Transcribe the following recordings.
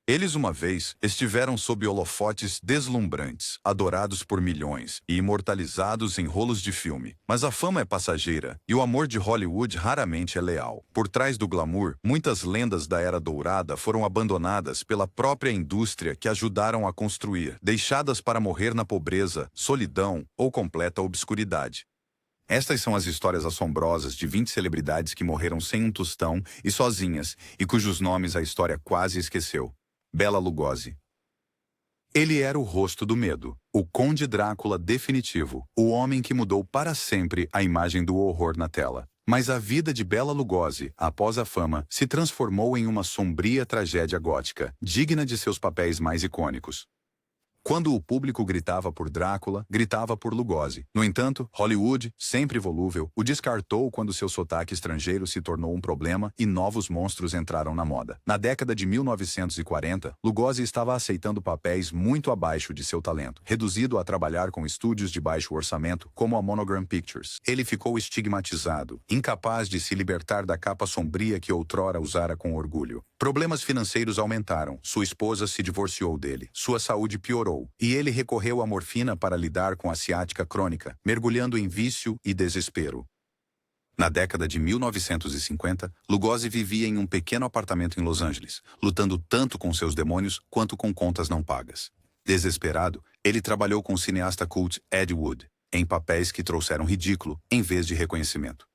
Eles uma vez estiveram sob holofotes deslumbrantes, adorados por milhões e imortalizados em rolos de filme. Mas a fama é passageira e o amor de Hollywood raramente é leal. Por trás do glamour, muitas lendas da Era Dourada foram abandonadas pela própria indústria que ajudaram a construir, deixadas para morrer na pobreza, solidão ou completa obscuridade. Estas são as histórias assombrosas de 20 celebridades que morreram sem um tostão e sozinhas, e cujos nomes a história quase esqueceu. Bela Lugosi. Ele era o rosto do medo, o Conde Drácula definitivo, o homem que mudou para sempre a imagem do horror na tela. Mas a vida de Bela Lugosi, após a fama, se transformou em uma sombria tragédia gótica, digna de seus papéis mais icônicos. Quando o público gritava por Drácula, gritava por Lugosi. No entanto, Hollywood, sempre volúvel, o descartou quando seu sotaque estrangeiro se tornou um problema e novos monstros entraram na moda. Na década de 1940, Lugosi estava aceitando papéis muito abaixo de seu talento, reduzido a trabalhar com estúdios de baixo orçamento, como a Monogram Pictures. Ele ficou estigmatizado, incapaz de se libertar da capa sombria que outrora usara com orgulho. Problemas financeiros aumentaram, sua esposa se divorciou dele, sua saúde piorou, e ele recorreu à morfina para lidar com a ciática crônica, mergulhando em vício e desespero. Na década de 1950, Lugosi vivia em um pequeno apartamento em Los Angeles, lutando tanto com seus demônios quanto com contas não pagas. Desesperado, ele trabalhou com o cineasta cult Ed Wood, em papéis que trouxeram ridículo em vez de reconhecimento.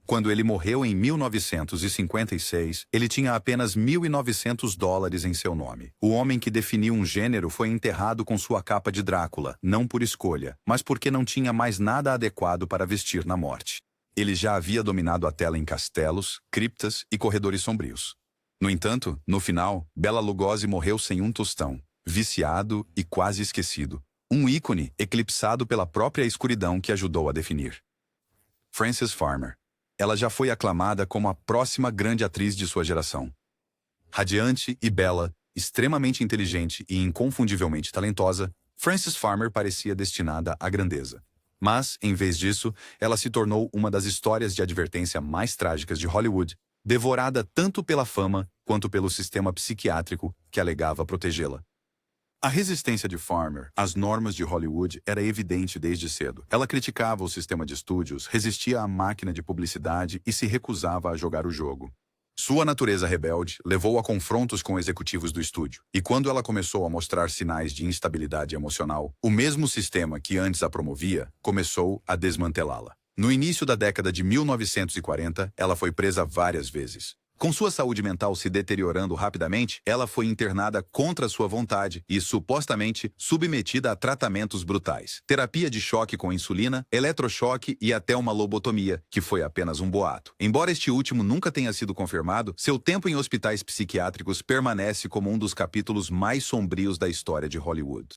Quando ele morreu em 1956, ele tinha apenas $1.900 em seu nome. O homem que definiu um gênero foi enterrado com sua capa de Drácula, não por escolha, mas porque não tinha mais nada adequado para vestir na morte. Ele já havia dominado a tela em castelos, criptas e corredores sombrios. No entanto, no final, Bela Lugosi morreu sem um tostão, viciado e quase esquecido. Um ícone eclipsado pela própria escuridão que ajudou a definir. Frances Farmer. Ela já foi aclamada como a próxima grande atriz de sua geração. Radiante e bela, extremamente inteligente e inconfundivelmente talentosa, Frances Farmer parecia destinada à grandeza. Mas, em vez disso, ela se tornou uma das histórias de advertência mais trágicas de Hollywood, devorada tanto pela fama quanto pelo sistema psiquiátrico que alegava protegê-la. A resistência de Farmer às normas de Hollywood era evidente desde cedo. Ela criticava o sistema de estúdios, resistia à máquina de publicidade e se recusava a jogar o jogo. Sua natureza rebelde levou a confrontos com executivos do estúdio, e quando ela começou a mostrar sinais de instabilidade emocional, o mesmo sistema que antes a promovia começou a desmantelá-la. No início da década de 1940, ela foi presa várias vezes. Com sua saúde mental se deteriorando rapidamente, ela foi internada contra sua vontade e, supostamente, submetida a tratamentos brutais. Terapia de choque com insulina, eletrochoque e até uma lobotomia, que foi apenas um boato. Embora este último nunca tenha sido confirmado, seu tempo em hospitais psiquiátricos permanece como um dos capítulos mais sombrios da história de Hollywood.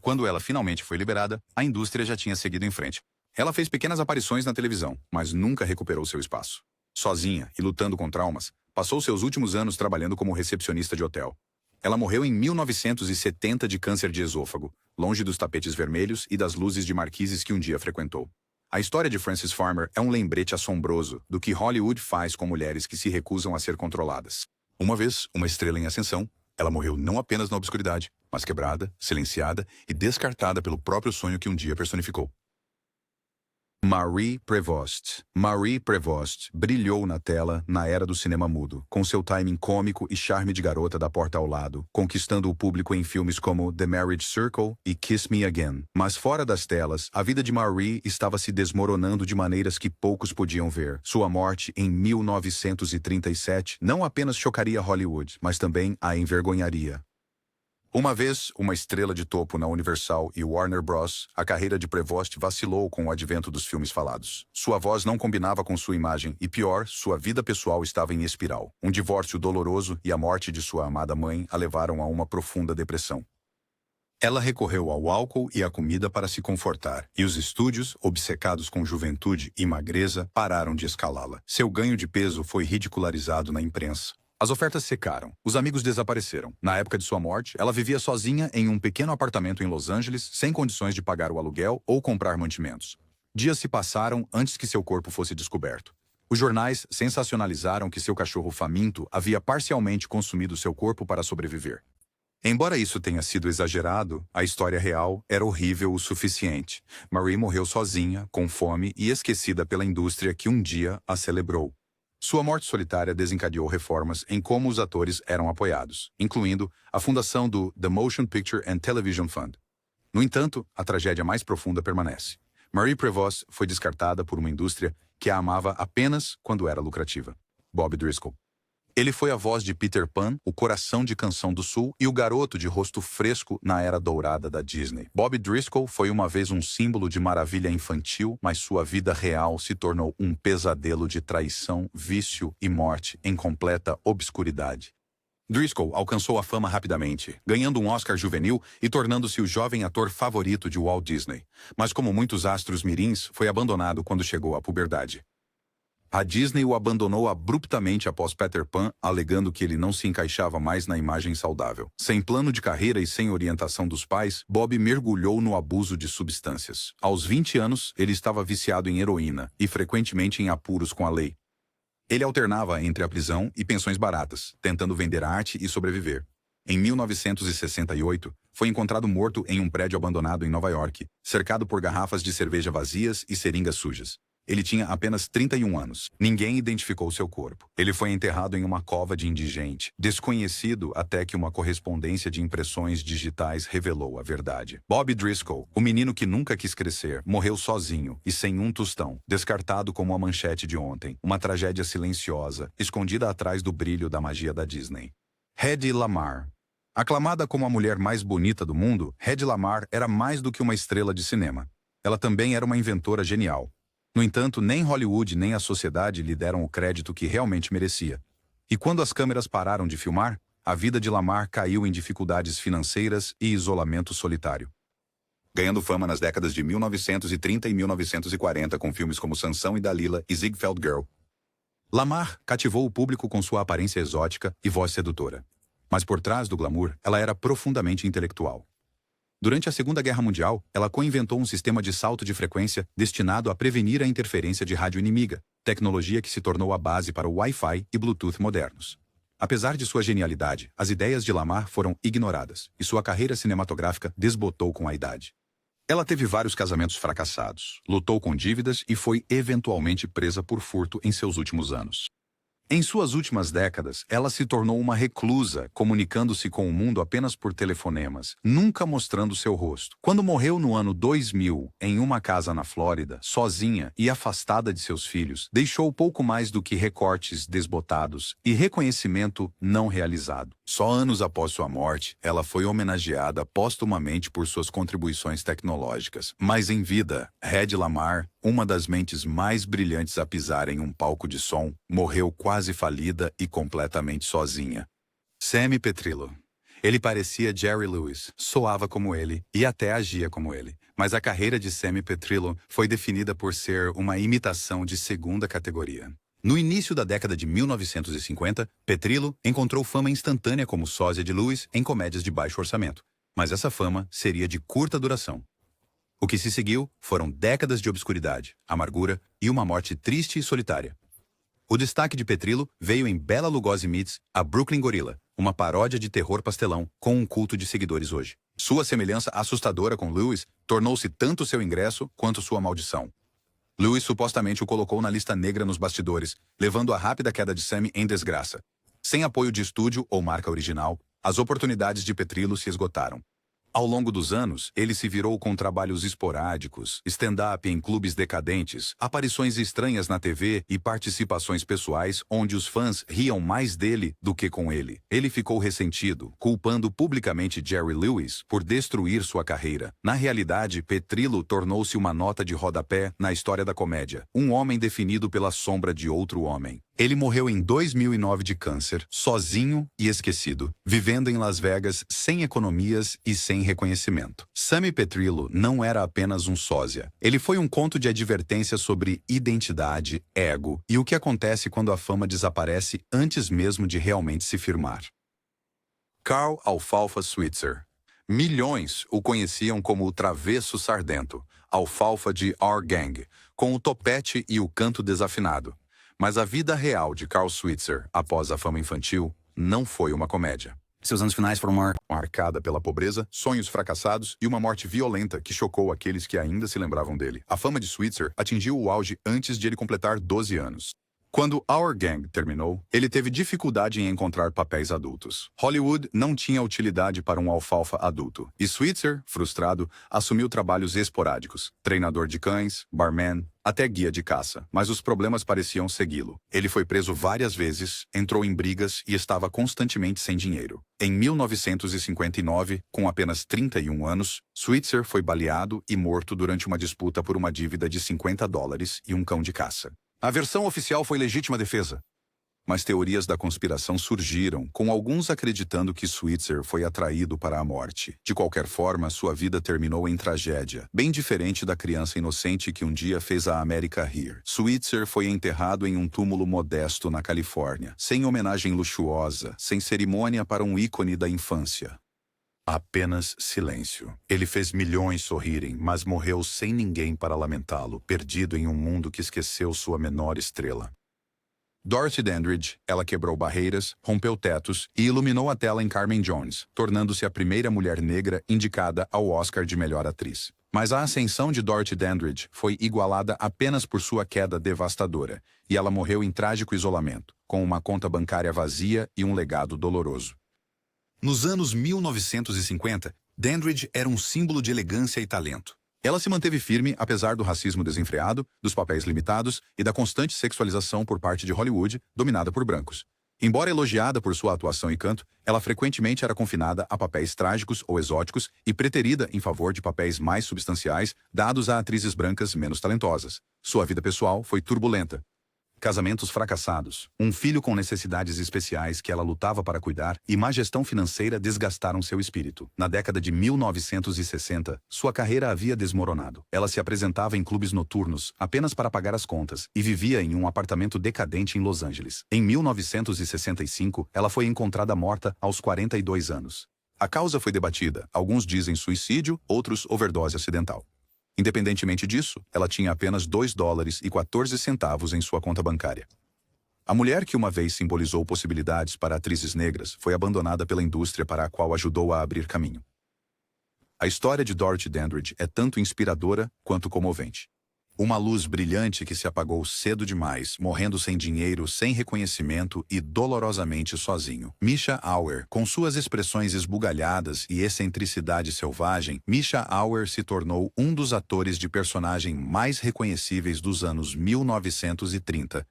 Quando ela finalmente foi liberada, a indústria já tinha seguido em frente. Ela fez pequenas aparições na televisão, mas nunca recuperou seu espaço. Sozinha e lutando com traumas, passou seus últimos anos trabalhando como recepcionista de hotel. Ela morreu em 1970 de câncer de esôfago, longe dos tapetes vermelhos e das luzes de marquises que um dia frequentou. A história de Frances Farmer é um lembrete assombroso do que Hollywood faz com mulheres que se recusam a ser controladas. Uma vez, uma estrela em ascensão, ela morreu não apenas na obscuridade, mas quebrada, silenciada e descartada pelo próprio sonho que um dia personificou. Marie Prevost. Marie Prevost brilhou na tela na era do cinema mudo, com seu timing cômico e charme de garota da porta ao lado, conquistando o público em filmes como The Marriage Circle e Kiss Me Again. Mas fora das telas, a vida de Marie estava se desmoronando de maneiras que poucos podiam ver. Sua morte em 1937 não apenas chocaria Hollywood, mas também a envergonharia. Uma vez, uma estrela de topo na Universal e Warner Bros., a carreira de Prevost vacilou com o advento dos filmes falados. Sua voz não combinava com sua imagem e, pior, sua vida pessoal estava em espiral. Um divórcio doloroso e a morte de sua amada mãe a levaram a uma profunda depressão. Ela recorreu ao álcool e à comida para se confortar, e os estúdios, obcecados com juventude e magreza, pararam de escalá-la. Seu ganho de peso foi ridicularizado na imprensa. As ofertas secaram. Os amigos desapareceram. Na época de sua morte, ela vivia sozinha em um pequeno apartamento em Los Angeles, sem condições de pagar o aluguel ou comprar mantimentos. Dias se passaram antes que seu corpo fosse descoberto. Os jornais sensacionalizaram que seu cachorro faminto havia parcialmente consumido seu corpo para sobreviver. Embora isso tenha sido exagerado, a história real era horrível o suficiente. Marie morreu sozinha, com fome e esquecida pela indústria que um dia a celebrou. Sua morte solitária desencadeou reformas em como os atores eram apoiados, incluindo a fundação do The Motion Picture and Television Fund. No entanto, a tragédia mais profunda permanece. Marie Prevost foi descartada por uma indústria que a amava apenas quando era lucrativa. Bob Driscoll. Ele foi a voz de Peter Pan, o coração de Canção do Sul e o garoto de rosto fresco na era dourada da Disney. Bob Driscoll foi uma vez um símbolo de maravilha infantil, mas sua vida real se tornou um pesadelo de traição, vício e morte em completa obscuridade. Driscoll alcançou a fama rapidamente, ganhando um Oscar juvenil e tornando-se o jovem ator favorito de Walt Disney. Mas como muitos astros mirins, foi abandonado quando chegou à puberdade. A Disney o abandonou abruptamente após Peter Pan, alegando que ele não se encaixava mais na imagem saudável. Sem plano de carreira e sem orientação dos pais, Bob mergulhou no abuso de substâncias. Aos 20 anos, ele estava viciado em heroína e frequentemente em apuros com a lei. Ele alternava entre a prisão e pensões baratas, tentando vender arte e sobreviver. Em 1968, foi encontrado morto em um prédio abandonado em Nova York, cercado por garrafas de cerveja vazias e seringas sujas. Ele tinha apenas 31 anos. Ninguém identificou seu corpo. Ele foi enterrado em uma cova de indigente, desconhecido até que uma correspondência de impressões digitais revelou a verdade. Bob Driscoll, o menino que nunca quis crescer, morreu sozinho e sem um tostão, descartado como a manchete de ontem. Uma tragédia silenciosa, escondida atrás do brilho da magia da Disney. Hedy Lamarr. Aclamada como a mulher mais bonita do mundo, Hedy Lamarr era mais do que uma estrela de cinema. Ela também era uma inventora genial. No entanto, nem Hollywood nem a sociedade lhe deram o crédito que realmente merecia. E quando as câmeras pararam de filmar, a vida de Lamarr caiu em dificuldades financeiras e isolamento solitário. Ganhando fama nas décadas de 1930 e 1940 com filmes como Sansão e Dalila e Ziegfeld Girl, Lamarr cativou o público com sua aparência exótica e voz sedutora. Mas por trás do glamour, ela era profundamente intelectual. Durante a Segunda Guerra Mundial, ela co-inventou um sistema de salto de frequência destinado a prevenir a interferência de rádio inimiga, tecnologia que se tornou a base para o Wi-Fi e Bluetooth modernos. Apesar de sua genialidade, as ideias de Lamarr foram ignoradas, e sua carreira cinematográfica desbotou com a idade. Ela teve vários casamentos fracassados, lutou com dívidas e foi eventualmente presa por furto em seus últimos anos. Em suas últimas décadas, ela se tornou uma reclusa, comunicando-se com o mundo apenas por telefonemas, nunca mostrando seu rosto. Quando morreu no ano 2000, em uma casa na Flórida, sozinha e afastada de seus filhos, deixou pouco mais do que recortes desbotados e reconhecimento não realizado. Só anos após sua morte, ela foi homenageada póstumamente por suas contribuições tecnológicas. Mas em vida, Hedy Lamarr, uma das mentes mais brilhantes a pisar em um palco de som, morreu quase falida e completamente sozinha. Sammy Petrillo. Ele parecia Jerry Lewis, soava como ele e até agia como ele. Mas a carreira de Sammy Petrillo foi definida por ser uma imitação de segunda categoria. No início da década de 1950, Petrillo encontrou fama instantânea como sósia de Lewis em comédias de baixo orçamento. Mas essa fama seria de curta duração. O que se seguiu foram décadas de obscuridade, amargura e uma morte triste e solitária. O destaque de Petrillo veio em Bela Lugosi Meets a Brooklyn Gorilla, uma paródia de terror pastelão com um culto de seguidores hoje. Sua semelhança assustadora com Lewis tornou-se tanto seu ingresso quanto sua maldição. Lewis supostamente o colocou na lista negra nos bastidores, levando a rápida queda de Sammy em desgraça. Sem apoio de estúdio ou marca original, as oportunidades de Petrillo se esgotaram. Ao longo dos anos, ele se virou com trabalhos esporádicos, stand-up em clubes decadentes, aparições estranhas na TV e participações pessoais onde os fãs riam mais dele do que com ele. Ele ficou ressentido, culpando publicamente Jerry Lewis por destruir sua carreira. Na realidade, Petrillo tornou-se uma nota de rodapé na história da comédia, um homem definido pela sombra de outro homem. Ele morreu em 2009 de câncer, sozinho e esquecido, vivendo em Las Vegas sem economias e sem reconhecimento. Sammy Petrillo não era apenas um sósia. Ele foi um conto de advertência sobre identidade, ego e o que acontece quando a fama desaparece antes mesmo de realmente se firmar. Carl Alfalfa Switzer. Milhões o conheciam como o Travesso Sardento, alfalfa de Our Gang, com o topete e o canto desafinado. Mas a vida real de Carl Switzer, após a fama infantil, não foi uma comédia. Seus anos finais foram marcada pela pobreza, sonhos fracassados e uma morte violenta que chocou aqueles que ainda se lembravam dele. A fama de Switzer atingiu o auge antes de ele completar 12 anos. Quando Our Gang terminou, ele teve dificuldade em encontrar papéis adultos. Hollywood não tinha utilidade para um alfalfa adulto, e Switzer, frustrado, assumiu trabalhos esporádicos, treinador de cães, barman, até guia de caça, mas os problemas pareciam segui-lo. Ele foi preso várias vezes, entrou em brigas e estava constantemente sem dinheiro. Em 1959, com apenas 31 anos, Switzer foi baleado e morto durante uma disputa por uma dívida de $50 e um cão de caça. A versão oficial foi legítima defesa, mas teorias da conspiração surgiram, com alguns acreditando que Switzer foi atraído para a morte. De qualquer forma, sua vida terminou em tragédia, bem diferente da criança inocente que um dia fez a América rir. Switzer foi enterrado em um túmulo modesto na Califórnia, sem homenagem luxuosa, sem cerimônia para um ícone da infância. Apenas silêncio. Ele fez milhões sorrirem, mas morreu sem ninguém para lamentá-lo, perdido em um mundo que esqueceu sua menor estrela. Dorothy Dandridge, ela quebrou barreiras, rompeu tetos e iluminou a tela em Carmen Jones, tornando-se a primeira mulher negra indicada ao Oscar de melhor atriz. Mas a ascensão de Dorothy Dandridge foi igualada apenas por sua queda devastadora, e ela morreu em trágico isolamento, com uma conta bancária vazia e um legado doloroso. Nos anos 1950, Dandridge era um símbolo de elegância e talento. Ela se manteve firme apesar do racismo desenfreado, dos papéis limitados e da constante sexualização por parte de Hollywood, dominada por brancos. Embora elogiada por sua atuação e canto, ela frequentemente era confinada a papéis trágicos ou exóticos e preterida em favor de papéis mais substanciais dados a atrizes brancas menos talentosas. Sua vida pessoal foi turbulenta. Casamentos fracassados, um filho com necessidades especiais que ela lutava para cuidar e má gestão financeira desgastaram seu espírito. Na década de 1960, sua carreira havia desmoronado. Ela se apresentava em clubes noturnos apenas para pagar as contas e vivia em um apartamento decadente em Los Angeles. Em 1965, ela foi encontrada morta aos 42 anos. A causa foi debatida. Alguns dizem suicídio, outros overdose acidental. Independentemente disso, ela tinha apenas $2,14 em sua conta bancária. A mulher que uma vez simbolizou possibilidades para atrizes negras foi abandonada pela indústria para a qual ajudou a abrir caminho. A história de Dorothy Dandridge é tanto inspiradora quanto comovente. Uma luz brilhante que se apagou cedo demais, morrendo sem dinheiro, sem reconhecimento e dolorosamente sozinho. Misha Auer, com suas expressões esbugalhadas e excentricidade selvagem, Misha Auer se tornou um dos atores de personagem mais reconhecíveis dos anos 1930.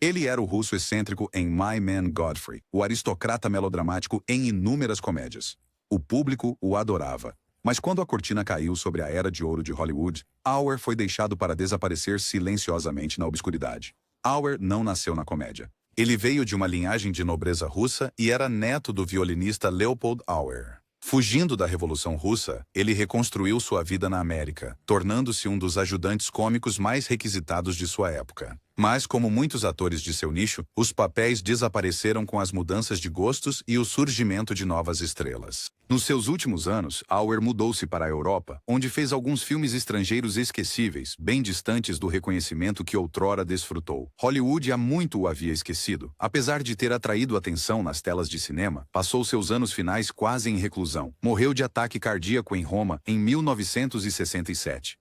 Ele era o russo excêntrico em My Man Godfrey, o aristocrata melodramático em inúmeras comédias. O público o adorava. Mas quando a cortina caiu sobre a era de ouro de Hollywood, Auer foi deixado para desaparecer silenciosamente na obscuridade. Auer não nasceu na comédia. Ele veio de uma linhagem de nobreza russa e era neto do violinista Leopold Auer. Fugindo da Revolução Russa, ele reconstruiu sua vida na América, tornando-se um dos ajudantes cômicos mais requisitados de sua época. Mas, como muitos atores de seu nicho, os papéis desapareceram com as mudanças de gostos e o surgimento de novas estrelas. Nos seus últimos anos, Auer mudou-se para a Europa, onde fez alguns filmes estrangeiros esquecíveis, bem distantes do reconhecimento que outrora desfrutou. Hollywood há muito o havia esquecido. Apesar de ter atraído atenção nas telas de cinema, passou seus anos finais quase em reclusão. Morreu de ataque cardíaco em Roma em 1967.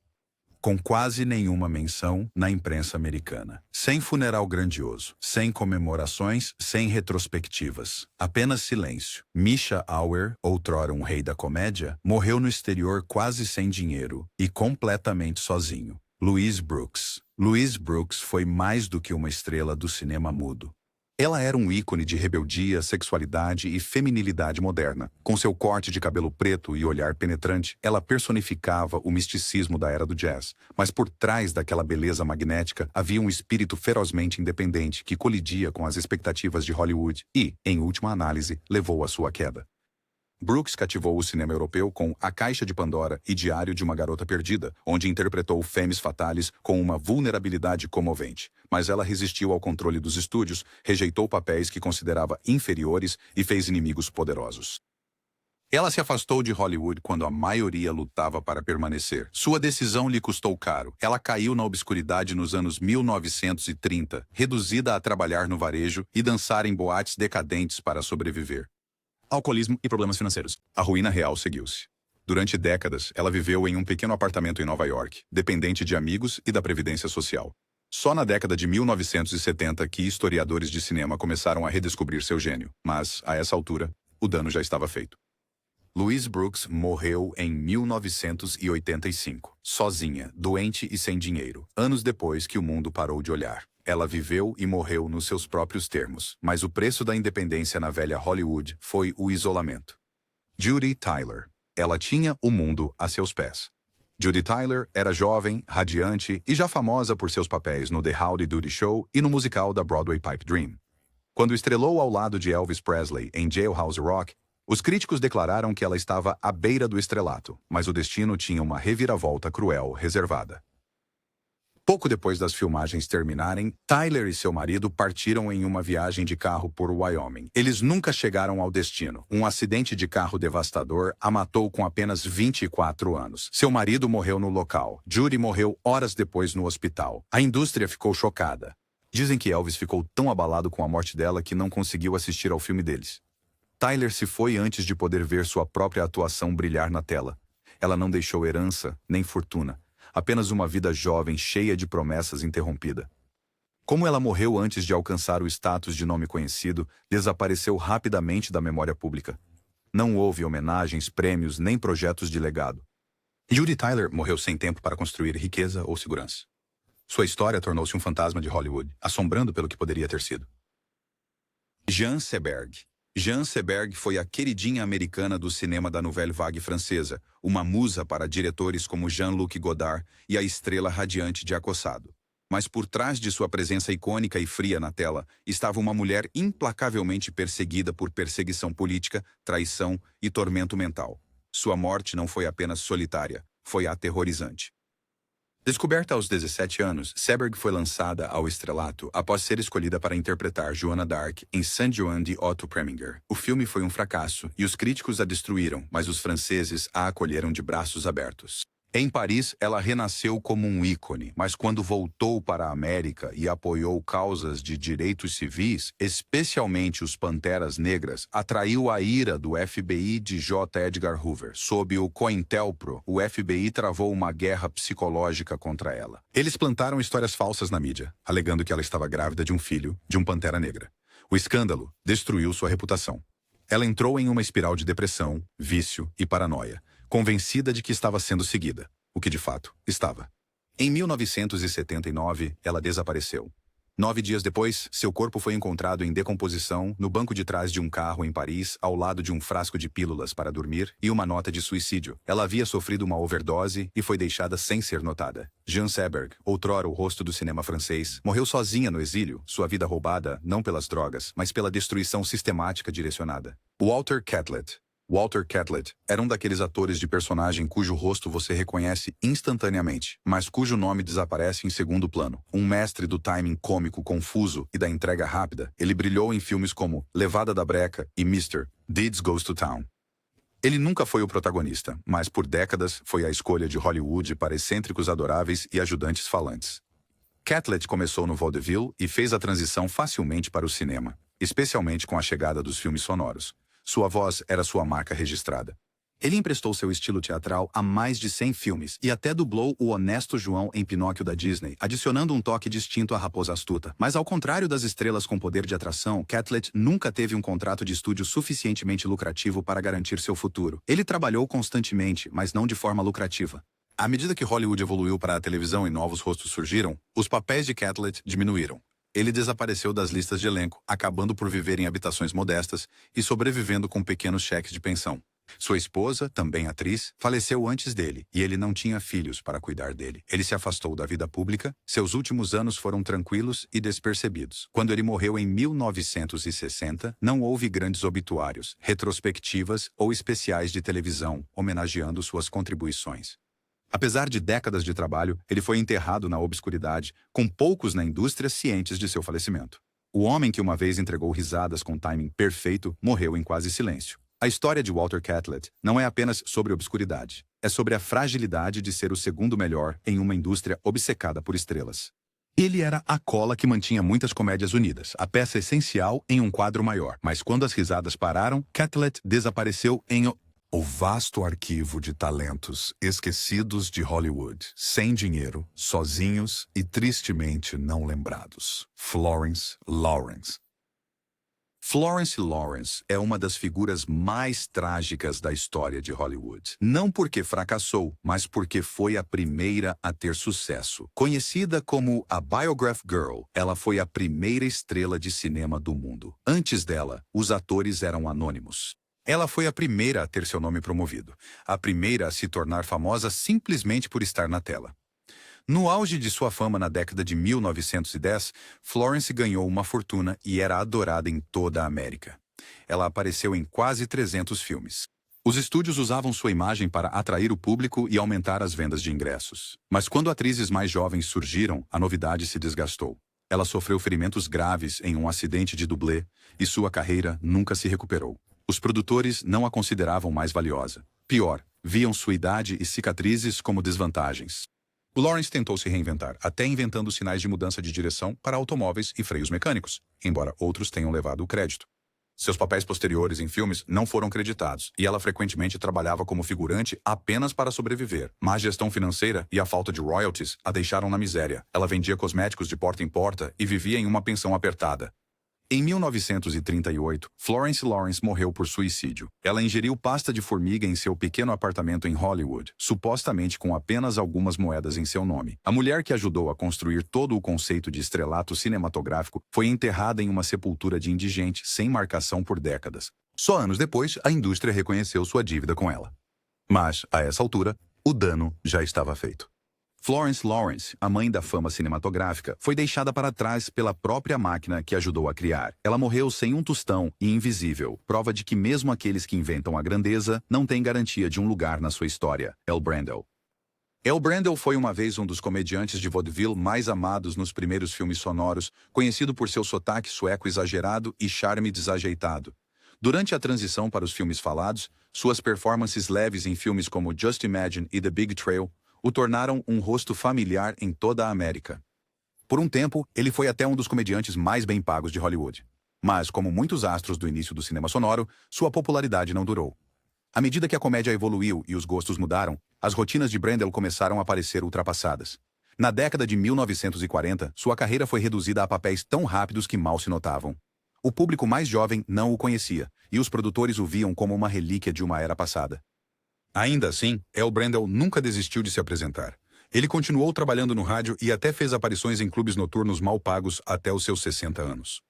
Com quase nenhuma menção na imprensa americana. Sem funeral grandioso, sem comemorações, sem retrospectivas. Apenas silêncio. Misha Auer, outrora um rei da comédia, morreu no exterior quase sem dinheiro e completamente sozinho. Louise Brooks. Louise Brooks foi mais do que uma estrela do cinema mudo. Ela era um ícone de rebeldia, sexualidade e feminilidade moderna. Com seu corte de cabelo preto e olhar penetrante, ela personificava o misticismo da era do jazz. Mas por trás daquela beleza magnética havia um espírito ferozmente independente que colidia com as expectativas de Hollywood e, em última análise, levou à sua queda. Brooks cativou o cinema europeu com A Caixa de Pandora e Diário de uma Garota Perdida, onde interpretou Femmes Fatales com uma vulnerabilidade comovente. Mas ela resistiu ao controle dos estúdios, rejeitou papéis que considerava inferiores e fez inimigos poderosos. Ela se afastou de Hollywood quando a maioria lutava para permanecer. Sua decisão lhe custou caro. Ela caiu na obscuridade nos anos 1930, reduzida a trabalhar no varejo e dançar em boates decadentes para sobreviver. alcoolismo e problemas financeiros. A ruína real seguiu-se. Durante décadas, ela viveu em um pequeno apartamento em Nova York, dependente de amigos e da previdência social. Só na década de 1970 que historiadores de cinema começaram a redescobrir seu gênio, mas, a essa altura, o dano já estava feito. Louise Brooks morreu em 1985, sozinha, doente e sem dinheiro, anos depois que o mundo parou de olhar. Ela viveu e morreu nos seus próprios termos, mas o preço da independência na velha Hollywood foi o isolamento. Judy Tyler. Ela tinha o mundo a seus pés. Judy Tyler era jovem, radiante e já famosa por seus papéis no The Howdy Doody Show e no musical da Broadway Pipe Dream. Quando estrelou ao lado de Elvis Presley em Jailhouse Rock, os críticos declararam que ela estava à beira do estrelato, mas o destino tinha uma reviravolta cruel reservada. Pouco depois das filmagens terminarem, Tyler e seu marido partiram em uma viagem de carro por Wyoming. Eles nunca chegaram ao destino. Um acidente de carro devastador a matou com apenas 24 anos. Seu marido morreu no local. Judy morreu horas depois no hospital. A indústria ficou chocada. Dizem que Elvis ficou tão abalado com a morte dela que não conseguiu assistir ao filme deles. Tyler se foi antes de poder ver sua própria atuação brilhar na tela. Ela não deixou herança, nem fortuna. Apenas uma vida jovem cheia de promessas interrompida. Como ela morreu antes de alcançar o status de nome conhecido, desapareceu rapidamente da memória pública. Não houve homenagens, prêmios, nem projetos de legado. Judy Tyler morreu sem tempo para construir riqueza ou segurança. Sua história tornou-se um fantasma de Hollywood, assombrando pelo que poderia ter sido. Jean Seberg. Jean Seberg foi a queridinha americana do cinema da Nouvelle Vague francesa, uma musa para diretores como Jean-Luc Godard e a estrela radiante de Acossado. Mas por trás de sua presença icônica e fria na tela, estava uma mulher implacavelmente perseguida por perseguição política, traição e tormento mental. Sua morte não foi apenas solitária, foi aterrorizante. Descoberta aos 17 anos, Seberg foi lançada ao estrelato após ser escolhida para interpretar Joana d'Arc em Saint Joan de Otto Preminger. O filme foi um fracasso e os críticos a destruíram, mas os franceses a acolheram de braços abertos. Em Paris, ela renasceu como um ícone, mas quando voltou para a América e apoiou causas de direitos civis, especialmente os Panteras Negras, atraiu a ira do FBI de J. Edgar Hoover. Sob o COINTELPRO, o FBI travou uma guerra psicológica contra ela. Eles plantaram histórias falsas na mídia, alegando que ela estava grávida de um filho de um Pantera Negra. O escândalo destruiu sua reputação. Ela entrou em uma espiral de depressão, vício e paranoia, convencida de que estava sendo seguida, o que de fato estava. Em 1979, ela desapareceu. 9 dias depois, seu corpo foi encontrado em decomposição no banco de trás de um carro em Paris, ao lado de um frasco de pílulas para dormir e uma nota de suicídio. Ela havia sofrido uma overdose e foi deixada sem ser notada. Jean Seberg, outrora o rosto do cinema francês, morreu sozinha no exílio, sua vida roubada não pelas drogas, mas pela destruição sistemática direcionada. Walter Catlett. Walter Catlett era um daqueles atores de personagem cujo rosto você reconhece instantaneamente, mas cujo nome desaparece em segundo plano. Um mestre do timing cômico confuso e da entrega rápida, ele brilhou em filmes como Levada da Breca e Mr. Deeds Goes to Town. Ele nunca foi o protagonista, mas por décadas foi a escolha de Hollywood para excêntricos adoráveis e ajudantes falantes. Catlett começou no vaudeville e fez a transição facilmente para o cinema, especialmente com a chegada dos filmes sonoros. Sua voz era sua marca registrada. Ele emprestou seu estilo teatral a mais de 100 filmes e até dublou o Honesto João em Pinóquio da Disney, adicionando um toque distinto à Raposa Astuta. Mas ao contrário das estrelas com poder de atração, Catlett nunca teve um contrato de estúdio suficientemente lucrativo para garantir seu futuro. Ele trabalhou constantemente, mas não de forma lucrativa. À medida que Hollywood evoluiu para a televisão e novos rostos surgiram, os papéis de Catlett diminuíram. Ele desapareceu das listas de elenco, acabando por viver em habitações modestas e sobrevivendo com pequenos cheques de pensão. Sua esposa, também atriz, faleceu antes dele, e ele não tinha filhos para cuidar dele. Ele se afastou da vida pública, seus últimos anos foram tranquilos e despercebidos. Quando ele morreu em 1960, não houve grandes obituários, retrospectivas ou especiais de televisão homenageando suas contribuições. Apesar de décadas de trabalho, ele foi enterrado na obscuridade, com poucos na indústria cientes de seu falecimento. O homem que uma vez entregou risadas com timing perfeito morreu em quase silêncio. A história de Walter Catlett não é apenas sobre obscuridade, é sobre a fragilidade de ser o segundo melhor em uma indústria obcecada por estrelas. Ele era a cola que mantinha muitas comédias unidas, a peça essencial em um quadro maior. Mas quando as risadas pararam, Catlett desapareceu em o vasto arquivo de talentos esquecidos de Hollywood, sem dinheiro, sozinhos e tristemente não lembrados. Florence Lawrence. Florence Lawrence é uma das figuras mais trágicas da história de Hollywood. Não porque fracassou, mas porque foi a primeira a ter sucesso. Conhecida como a Biograph Girl, ela foi a primeira estrela de cinema do mundo. Antes dela, os atores eram anônimos. Ela foi a primeira a ter seu nome promovido, a primeira a se tornar famosa simplesmente por estar na tela. No auge de sua fama na década de 1910, Florence ganhou uma fortuna e era adorada em toda a América. Ela apareceu em quase 300 filmes. Os estúdios usavam sua imagem para atrair o público e aumentar as vendas de ingressos. Mas quando atrizes mais jovens surgiram, a novidade se desgastou. Ela sofreu ferimentos graves em um acidente de dublê e sua carreira nunca se recuperou. Os produtores não a consideravam mais valiosa. Pior, viam sua idade e cicatrizes como desvantagens. Lawrence tentou se reinventar, até inventando sinais de mudança de direção para automóveis e freios mecânicos, embora outros tenham levado o crédito. Seus papéis posteriores em filmes não foram creditados, e ela frequentemente trabalhava como figurante apenas para sobreviver. Má gestão financeira e a falta de royalties a deixaram na miséria. Ela vendia cosméticos de porta em porta e vivia em uma pensão apertada. Em 1938, Florence Lawrence morreu por suicídio. Ela ingeriu pasta de formiga em seu pequeno apartamento em Hollywood, supostamente com apenas algumas moedas em seu nome. A mulher que ajudou a construir todo o conceito de estrelato cinematográfico foi enterrada em uma sepultura de indigente sem marcação por décadas. Só anos depois, a indústria reconheceu sua dívida com ela. Mas, a essa altura, o dano já estava feito. Florence Lawrence, a mãe da fama cinematográfica, foi deixada para trás pela própria máquina que ajudou a criar. Ela morreu sem um tostão e invisível, prova de que mesmo aqueles que inventam a grandeza não têm garantia de um lugar na sua história. El Brandel. El Brandel foi uma vez um dos comediantes de vaudeville mais amados nos primeiros filmes sonoros, conhecido por seu sotaque sueco exagerado e charme desajeitado. Durante a transição para os filmes falados, suas performances leves em filmes como Just Imagine e The Big Trail o tornaram um rosto familiar em toda a América. Por um tempo, ele foi até um dos comediantes mais bem pagos de Hollywood. Mas, como muitos astros do início do cinema sonoro, sua popularidade não durou. À medida que a comédia evoluiu e os gostos mudaram, as rotinas de Brandel começaram a parecer ultrapassadas. Na década de 1940, sua carreira foi reduzida a papéis tão rápidos que mal se notavam. O público mais jovem não o conhecia, e os produtores o viam como uma relíquia de uma era passada. Ainda assim, El Brandel nunca desistiu de se apresentar. Ele continuou trabalhando no rádio e até fez aparições em clubes noturnos mal pagos até os seus 60 anos.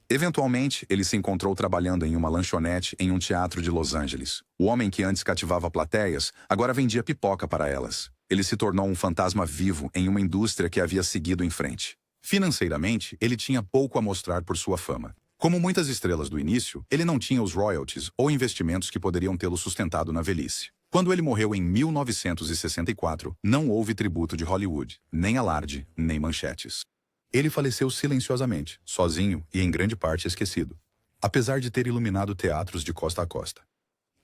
Eventualmente, ele se encontrou trabalhando em uma lanchonete em um teatro de Los Angeles. O homem que antes cativava plateias, agora vendia pipoca para elas. Ele se tornou um fantasma vivo em uma indústria que havia seguido em frente. Financeiramente, ele tinha pouco a mostrar por sua fama. Como muitas estrelas do início, ele não tinha os royalties ou investimentos que poderiam tê-lo sustentado na velhice. Quando ele morreu em 1964, não houve tributo de Hollywood, nem alarde, nem manchetes. Ele faleceu silenciosamente, sozinho e em grande parte esquecido, apesar de ter iluminado teatros de costa a costa.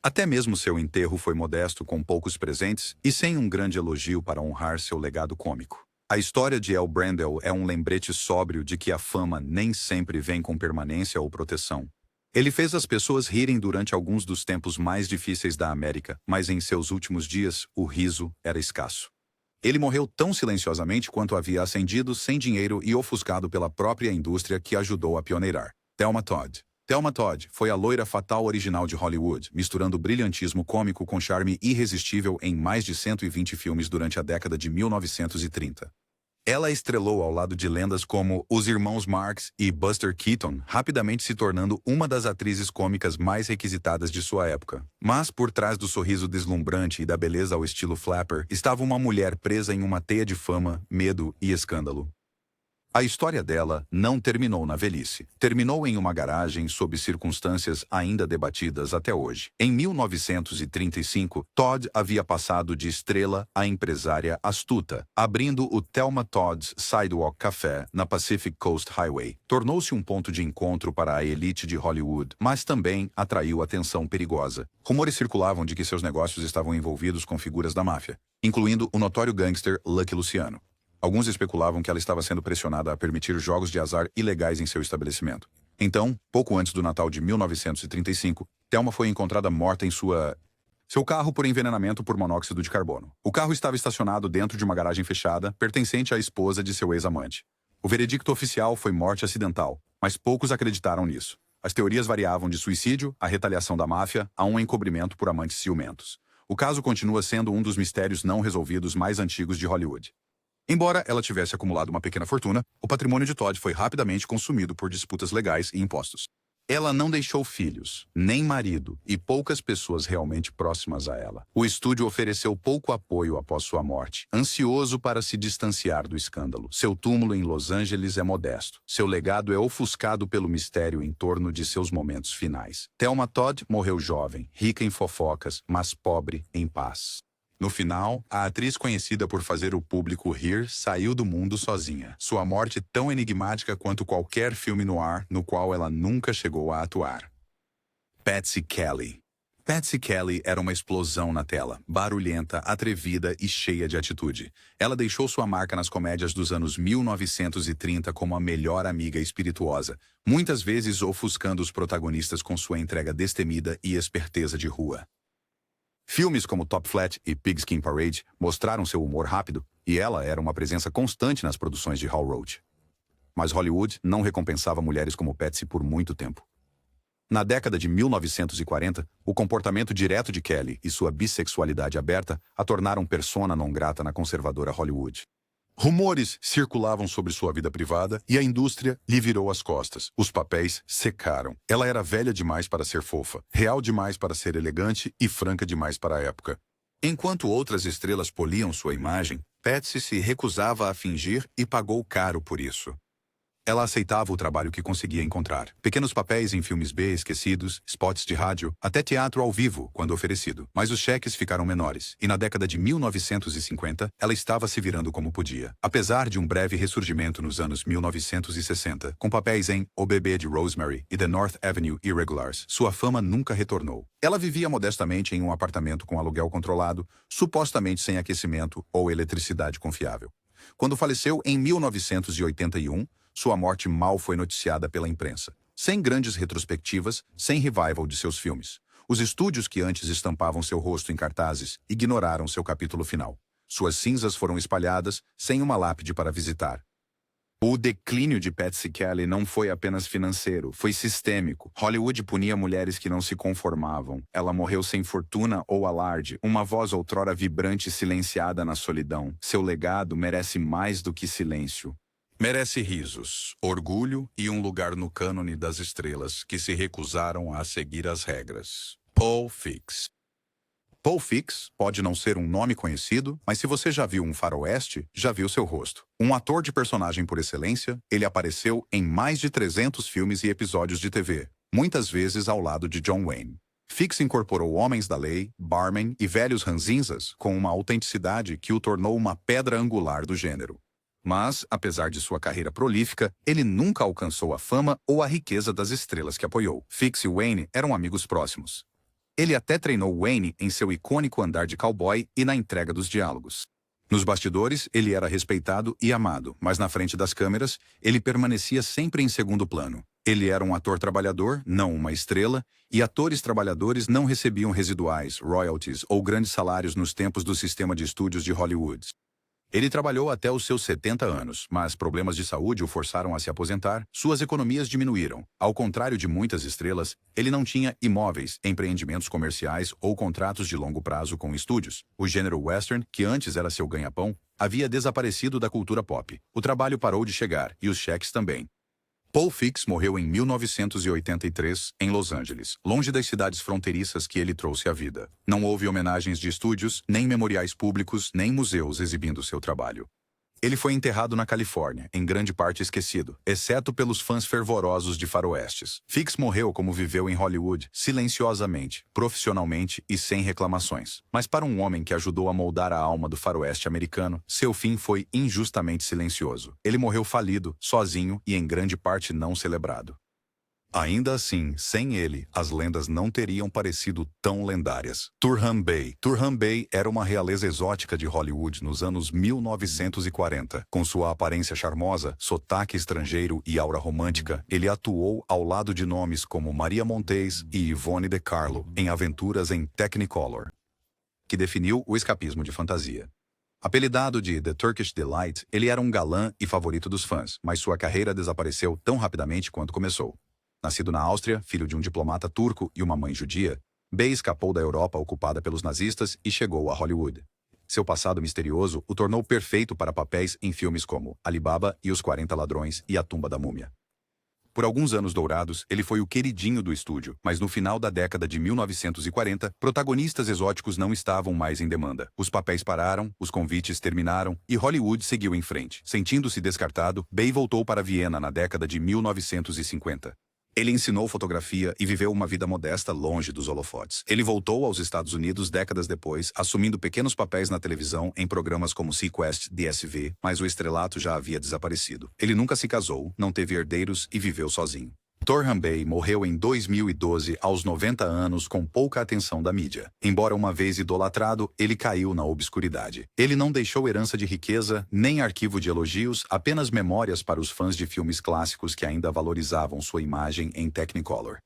Até mesmo seu enterro foi modesto, com poucos presentes e sem um grande elogio para honrar seu legado cômico. A história de El Brandel é um lembrete sóbrio de que a fama nem sempre vem com permanência ou proteção. Ele fez as pessoas rirem durante alguns dos tempos mais difíceis da América, mas em seus últimos dias, o riso era escasso. Ele morreu tão silenciosamente quanto havia ascendido, sem dinheiro e ofuscado pela própria indústria que ajudou a pioneirar. Thelma Todd. Thelma Todd foi a loira fatal original de Hollywood, misturando brilhantismo cômico com charme irresistível em mais de 120 filmes durante a década de 1930. Ela estrelou ao lado de lendas como os irmãos Marx e Buster Keaton, rapidamente se tornando uma das atrizes cômicas mais requisitadas de sua época. Mas por trás do sorriso deslumbrante e da beleza ao estilo flapper, estava uma mulher presa em uma teia de fama, medo e escândalo. A história dela não terminou na velhice. Terminou em uma garagem sob circunstâncias ainda debatidas até hoje. Em 1935, Todd havia passado de estrela a empresária astuta, abrindo o Thelma Todd's Sidewalk Café na Pacific Coast Highway. Tornou-se um ponto de encontro para a elite de Hollywood, mas também atraiu atenção perigosa. Rumores circulavam de que seus negócios estavam envolvidos com figuras da máfia, incluindo o notório gangster Lucky Luciano. Alguns especulavam que ela estava sendo pressionada a permitir jogos de azar ilegais em seu estabelecimento. Então, pouco antes do Natal de 1935, Thelma foi encontrada morta em seu carro por envenenamento por monóxido de carbono. O carro estava estacionado dentro de uma garagem fechada, pertencente à esposa de seu ex-amante. O veredicto oficial foi morte acidental, mas poucos acreditaram nisso. As teorias variavam de suicídio, a retaliação da máfia, a um encobrimento por amantes ciumentos. O caso continua sendo um dos mistérios não resolvidos mais antigos de Hollywood. Embora ela tivesse acumulado uma pequena fortuna, o patrimônio de Todd foi rapidamente consumido por disputas legais e impostos. Ela não deixou filhos, nem marido, e poucas pessoas realmente próximas a ela. O estúdio ofereceu pouco apoio após sua morte, ansioso para se distanciar do escândalo. Seu túmulo em Los Angeles é modesto. Seu legado é ofuscado pelo mistério em torno de seus momentos finais. Thelma Todd morreu jovem, rica em fofocas, mas pobre em paz. No final, a atriz conhecida por fazer o público rir saiu do mundo sozinha. Sua morte tão enigmática quanto qualquer filme noir no qual ela nunca chegou a atuar. Patsy Kelly. Patsy Kelly era uma explosão na tela, barulhenta, atrevida e cheia de atitude. Ela deixou sua marca nas comédias dos anos 1930 como a melhor amiga espirituosa, muitas vezes ofuscando os protagonistas com sua entrega destemida e esperteza de rua. Filmes como Top Flat e Pigskin Parade mostraram seu humor rápido, e ela era uma presença constante nas produções de Hal Roach. Mas Hollywood não recompensava mulheres como Patsy por muito tempo. Na década de 1940, o comportamento direto de Kelly e sua bissexualidade aberta a tornaram persona non grata na conservadora Hollywood. Rumores circulavam sobre sua vida privada e a indústria lhe virou as costas. Os papéis secaram. Ela era velha demais para ser fofa, real demais para ser elegante e franca demais para a época. Enquanto outras estrelas poliam sua imagem, Patsy se recusava a fingir e pagou caro por isso. Ela aceitava o trabalho que conseguia encontrar. Pequenos papéis em filmes B esquecidos, spots de rádio, até teatro ao vivo, quando oferecido. Mas os cheques ficaram menores, e na década de 1950, ela estava se virando como podia. Apesar de um breve ressurgimento nos anos 1960, com papéis em O Bebê de Rosemary e The North Avenue Irregulars, sua fama nunca retornou. Ela vivia modestamente em um apartamento com aluguel controlado, supostamente sem aquecimento ou eletricidade confiável. Quando faleceu em 1981, sua morte mal foi noticiada pela imprensa. Sem grandes retrospectivas, sem revival de seus filmes. Os estúdios que antes estampavam seu rosto em cartazes ignoraram seu capítulo final. Suas cinzas foram espalhadas, sem uma lápide para visitar. O declínio de Patsy Kelly não foi apenas financeiro, foi sistêmico. Hollywood punia mulheres que não se conformavam. Ela morreu sem fortuna ou alarde, uma voz outrora vibrante silenciada na solidão. Seu legado merece mais do que silêncio. Merece risos, orgulho e um lugar no cânone das estrelas que se recusaram a seguir as regras. Paul Fix. Paul Fix pode não ser um nome conhecido, mas se você já viu um faroeste, já viu seu rosto. Um ator de personagem por excelência, ele apareceu em mais de 300 filmes e episódios de TV, muitas vezes ao lado de John Wayne. Fix incorporou homens da lei, barman e velhos ranzinzas com uma autenticidade que o tornou uma pedra angular do gênero. Mas, apesar de sua carreira prolífica, ele nunca alcançou a fama ou a riqueza das estrelas que apoiou. Fix e Wayne eram amigos próximos. Ele até treinou Wayne em seu icônico andar de cowboy e na entrega dos diálogos. Nos bastidores, ele era respeitado e amado, mas na frente das câmeras, ele permanecia sempre em segundo plano. Ele era um ator trabalhador, não uma estrela, e atores trabalhadores não recebiam residuais, royalties ou grandes salários nos tempos do sistema de estúdios de Hollywood. Ele trabalhou até os seus 70 anos, mas problemas de saúde o forçaram a se aposentar, suas economias diminuíram. Ao contrário de muitas estrelas, ele não tinha imóveis, empreendimentos comerciais ou contratos de longo prazo com estúdios. O gênero western, que antes era seu ganha-pão, havia desaparecido da cultura pop. O trabalho parou de chegar, e os cheques também. Paul Fix morreu em 1983, em Los Angeles, longe das cidades fronteiriças que ele trouxe à vida. Não houve homenagens de estúdios, nem memoriais públicos, nem museus exibindo seu trabalho. Ele foi enterrado na Califórnia, em grande parte esquecido, exceto pelos fãs fervorosos de faroestes. Fix morreu como viveu em Hollywood, silenciosamente, profissionalmente e sem reclamações. Mas para um homem que ajudou a moldar a alma do faroeste americano, seu fim foi injustamente silencioso. Ele morreu falido, sozinho e em grande parte não celebrado. Ainda assim, sem ele, as lendas não teriam parecido tão lendárias. Turhan Bey. Turhan Bey era uma realeza exótica de Hollywood nos anos 1940. Com sua aparência charmosa, sotaque estrangeiro e aura romântica, ele atuou ao lado de nomes como Maria Montez e Yvonne De Carlo em aventuras em Technicolor, que definiu o escapismo de fantasia. Apelidado de The Turkish Delight, ele era um galã e favorito dos fãs, mas sua carreira desapareceu tão rapidamente quanto começou. Nascido na Áustria, filho de um diplomata turco e uma mãe judia, Bey escapou da Europa ocupada pelos nazistas e chegou a Hollywood. Seu passado misterioso o tornou perfeito para papéis em filmes como Alibaba e os 40 Ladrões e A Tumba da Múmia. Por alguns anos dourados, ele foi o queridinho do estúdio, mas no final da década de 1940, protagonistas exóticos não estavam mais em demanda. Os papéis pararam, os convites terminaram e Hollywood seguiu em frente. Sentindo-se descartado, Bey voltou para Viena na década de 1950. Ele ensinou fotografia e viveu uma vida modesta longe dos holofotes. Ele voltou aos Estados Unidos décadas depois, assumindo pequenos papéis na televisão em programas como Sequest, DSV, mas o estrelato já havia desaparecido. Ele nunca se casou, não teve herdeiros e viveu sozinho. Turhan Bey morreu em 2012 aos 90 anos com pouca atenção da mídia. Embora uma vez idolatrado, ele caiu na obscuridade. Ele não deixou herança de riqueza, nem arquivo de elogios, apenas memórias para os fãs de filmes clássicos que ainda valorizavam sua imagem em Technicolor.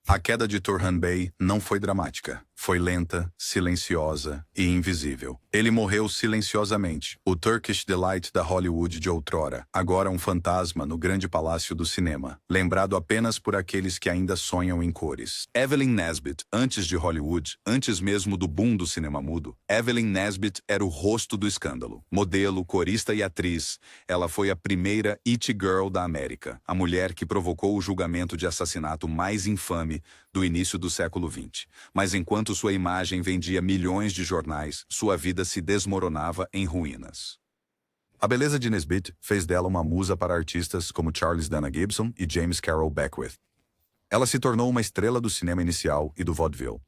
A queda de Turhan Bey não foi dramática. Foi lenta, silenciosa e invisível. Ele morreu silenciosamente. O Turkish Delight da Hollywood de outrora, agora um fantasma no grande palácio do cinema, lembrado apenas por aqueles que ainda sonham em cores. Evelyn Nesbit, antes de Hollywood, antes mesmo do boom do cinema mudo, Evelyn Nesbit era o rosto do escândalo. Modelo, corista e atriz, ela foi a primeira It Girl da América, a mulher que provocou o julgamento de assassinato mais infame do início do século XX. Mas enquanto sua imagem vendia milhões de jornais, sua vida se desmoronava em ruínas. A beleza de Nesbit fez dela uma musa para artistas como Charles Dana Gibson e James Carroll Beckwith. Ela se tornou uma estrela do cinema inicial e do vaudeville.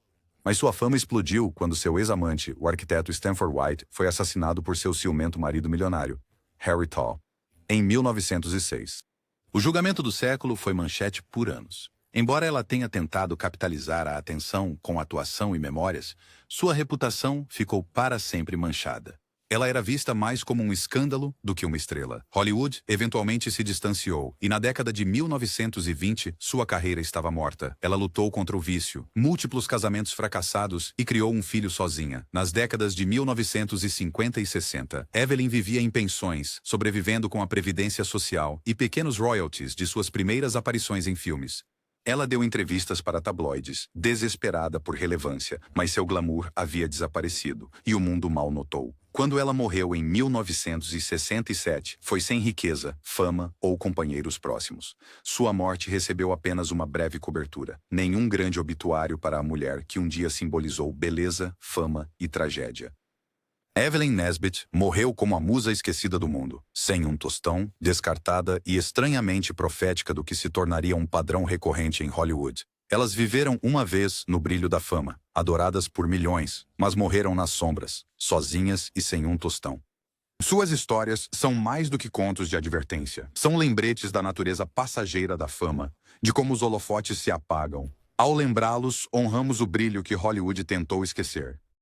Mas sua fama explodiu quando seu ex-amante, o arquiteto Stanford White, foi assassinado por seu ciumento marido milionário, Harry Tall, em 1906. O julgamento do século foi manchete por anos. Embora ela tenha tentado capitalizar a atenção com atuação e memórias, sua reputação ficou para sempre manchada. Ela era vista mais como um escândalo do que uma estrela. Hollywood eventualmente se distanciou, e na década de 1920, sua carreira estava morta. Ela lutou contra o vício, múltiplos casamentos fracassados e criou um filho sozinha. Nas décadas de 1950 e 60, Evelyn vivia em pensões, sobrevivendo com a previdência social e pequenos royalties de suas primeiras aparições em filmes. Ela deu entrevistas para tabloides, desesperada por relevância, mas seu glamour havia desaparecido, e o mundo mal notou. Quando ela morreu em 1967, foi sem riqueza, fama ou companheiros próximos. Sua morte recebeu apenas uma breve cobertura. Nenhum grande obituário para a mulher que um dia simbolizou beleza, fama e tragédia. Evelyn Nesbit morreu como a musa esquecida do mundo, sem um tostão, descartada e estranhamente profética do que se tornaria um padrão recorrente em Hollywood. Elas viveram uma vez no brilho da fama, adoradas por milhões, mas morreram nas sombras, sozinhas e sem um tostão. Suas histórias são mais do que contos de advertência. São lembretes da natureza passageira da fama, de como os holofotes se apagam. Ao lembrá-los, honramos o brilho que Hollywood tentou esquecer.